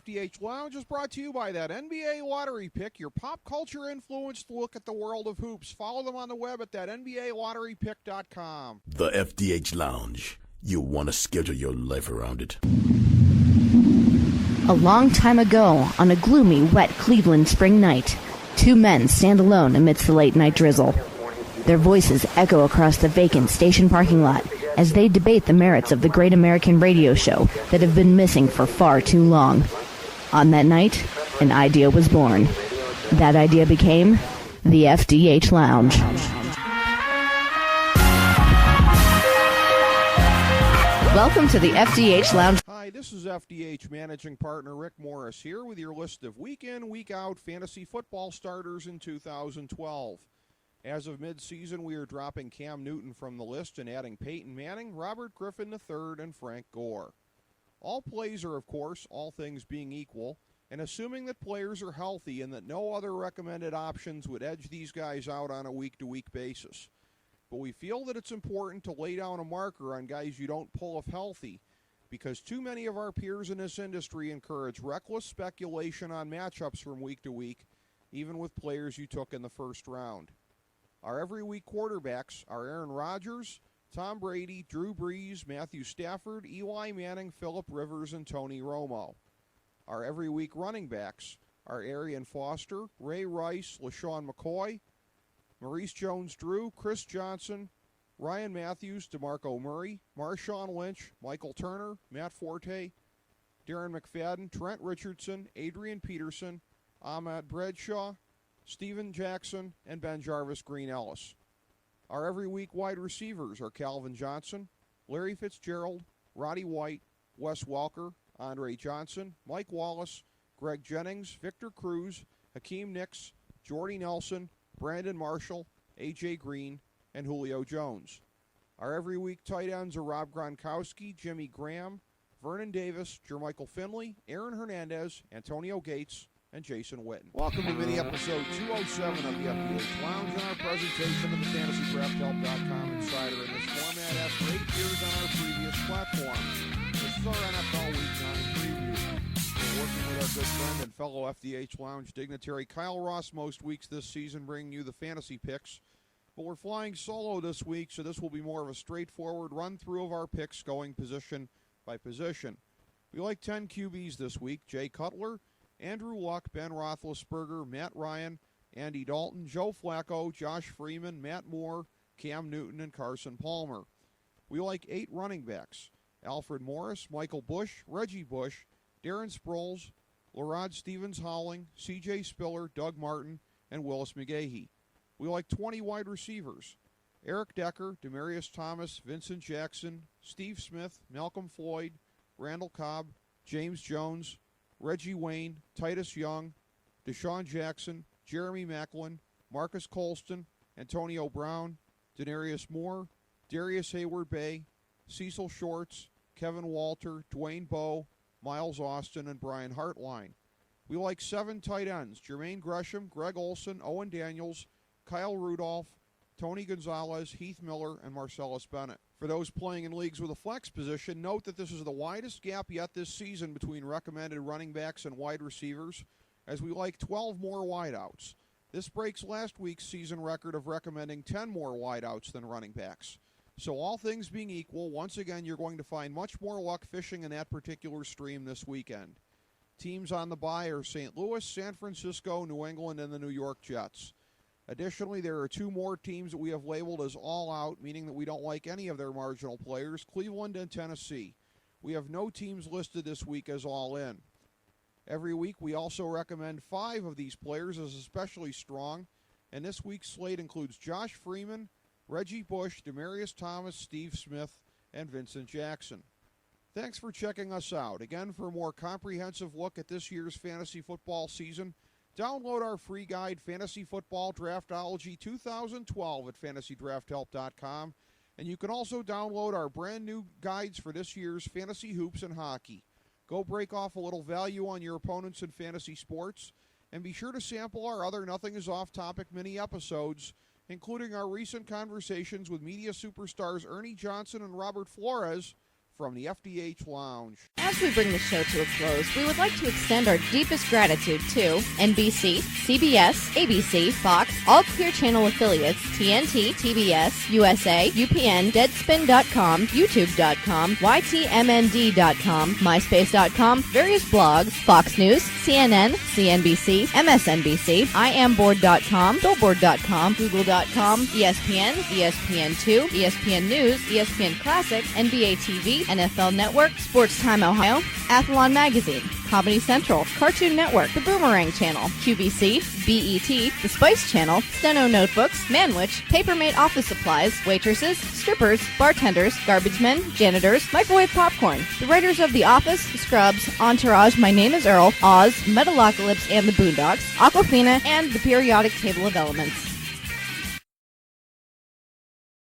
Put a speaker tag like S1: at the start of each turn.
S1: FDH Lounge is brought to you by that NBA Lottery Pick, your pop culture influenced look at the world of hoops. Follow them on the web at that NBALotteryPick.com.
S2: The FDH Lounge. You want to schedule your life around it.
S3: A long time ago, on a gloomy, wet Cleveland spring night, two men stand alone amidst the late-night drizzle. Their voices echo across the vacant station parking lot as they debate the merits of the great American radio show that have been missing for far too long. On that night, an idea was born. That idea became the FDH Lounge. Welcome to the FDH Lounge.
S1: Hi, this is FDH Managing Partner Rick Morris here with your list of week-in, week-out fantasy football starters in 2012. As of mid-season, we are dropping Cam Newton from the list and adding Peyton Manning, Robert Griffin III, and Frank Gore. All plays are, of course, all things being equal, and assuming that players are healthy and that no other recommended options would edge these guys out on a week-to-week basis. But we feel that it's important to lay down a marker on guys you don't pull if healthy, because too many of our peers in this industry encourage reckless speculation on matchups from week to week, even with players you took in the first round. Our every week quarterbacks are Aaron Rodgers, Tom Brady, Drew Brees, Matthew Stafford, Eli Manning, Phillip Rivers, and Tony Romo. Our every week running backs are Arian Foster, Ray Rice, LaShawn McCoy, Maurice Jones-Drew, Chris Johnson, Ryan Matthews, DeMarco Murray, Marshawn Lynch, Michael Turner, Matt Forte, Darren McFadden, Trent Richardson, Adrian Peterson, Ahmad Bradshaw, Steven Jackson, and Ben Jarvis Green Ellis. Our every week wide receivers are Calvin Johnson, Larry Fitzgerald, Roddy White, Wes Welker, Andre Johnson, Mike Wallace, Greg Jennings, Victor Cruz, Hakeem Nicks, Jordy Nelson, Brandon Marshall, A.J. Green, and Julio Jones. Our every week tight ends are Rob Gronkowski, Jimmy Graham, Vernon Davis, Jermichael Finley, Aaron Hernandez, Antonio Gates, and Jason Witten. Welcome to mini-episode 207 of the FDH Lounge and our presentation of the FantasyDraftHelp.com Insider in this format after 8 years on our previous platform. This is our NFL Week 9 preview. We're working with our good friend and fellow FDH Lounge dignitary Kyle Ross most weeks this season, bringing you the fantasy picks. But we're flying solo this week, so this will be more of a straightforward run-through of our picks going position by position. We like 10 QBs this week: Jay Cutler, Andrew Luck, Ben Roethlisberger, Matt Ryan, Andy Dalton, Joe Flacco, Josh Freeman, Matt Moore, Cam Newton, and Carson Palmer. We like 8 running backs: Alfred Morris, Michael Bush, Reggie Bush, Darren Sproles, Lorad Stevens-Howling, C.J. Spiller, Doug Martin, and Willis McGahee. We like 20 wide receivers: Eric Decker, Demaryius Thomas, Vincent Jackson, Steve Smith, Malcolm Floyd, Randall Cobb, James Jones, Reggie Wayne, Titus Young, Deshaun Jackson, Jeremy Maclin, Marcus Colston, Antonio Brown, Denarius Moore, Darius Hayward-Bay, Cecil Shorts, Kevin Walter, Dwayne Bowe, Miles Austin, and Brian Hartline. We like 7 tight ends: Jermaine Gresham, Greg Olson, Owen Daniels, Kyle Rudolph, Tony Gonzalez, Heath Miller, and Marcellus Bennett. For those playing in leagues with a flex position, note that this is the widest gap yet this season between recommended running backs and wide receivers, as we like 12 more wideouts. This breaks last week's season record of recommending 10 more wideouts than running backs. So all things being equal, once again, you're going to find much more luck fishing in that particular stream this weekend. Teams on the bye are St. Louis, San Francisco, New England, and the New York Jets. Additionally, there are 2 more teams that we have labeled as all out, meaning that we don't like any of their marginal players: Cleveland and Tennessee. We have no teams listed this week as all in. Every week, we also recommend 5 of these players as especially strong, and this week's slate includes Josh Freeman, Reggie Bush, Demaryius Thomas, Steve Smith, and Vincent Jackson. Thanks for checking us out. Again, for a more comprehensive look at this year's fantasy football season, download our free guide, Fantasy Football Draftology 2012 at FantasyDraftHelp.com, and you can also download our brand new guides for this year's Fantasy Hoops and Hockey. Go break off a little value on your opponents in fantasy sports, and be sure to sample our other Nothing is Off Topic mini episodes, including our recent conversations with media superstars Ernie Johnson and Robert Flores from the FDH Lounge.
S4: As we bring the show to a close, we would like to extend our deepest gratitude to NBC, CBS, ABC, Fox, all Clear Channel affiliates, TNT, TBS, USA, UPN, Deadspin.com, YouTube.com, YTMND.com, MySpace.com, various blogs, Fox News, CNN, CNBC, MSNBC, IamBoard.com, Billboard.com, Google.com, ESPN, ESPN2, ESPN News, ESPN Classic, NBA TV, NFL Network, Sports Time Ohio, Athlon Magazine, Comedy Central, Cartoon Network, The Boomerang Channel, QVC, BET, The Spice Channel, Steno Notebooks, Manwich, Papermate Office Supplies, waitresses, strippers, bartenders, garbage men, janitors, microwave popcorn, the writers of The Office, Scrubs, Entourage, My Name is Earl, Oz, Metalocalypse and the Boondocks, Aquafina, and the Periodic Table of Elements.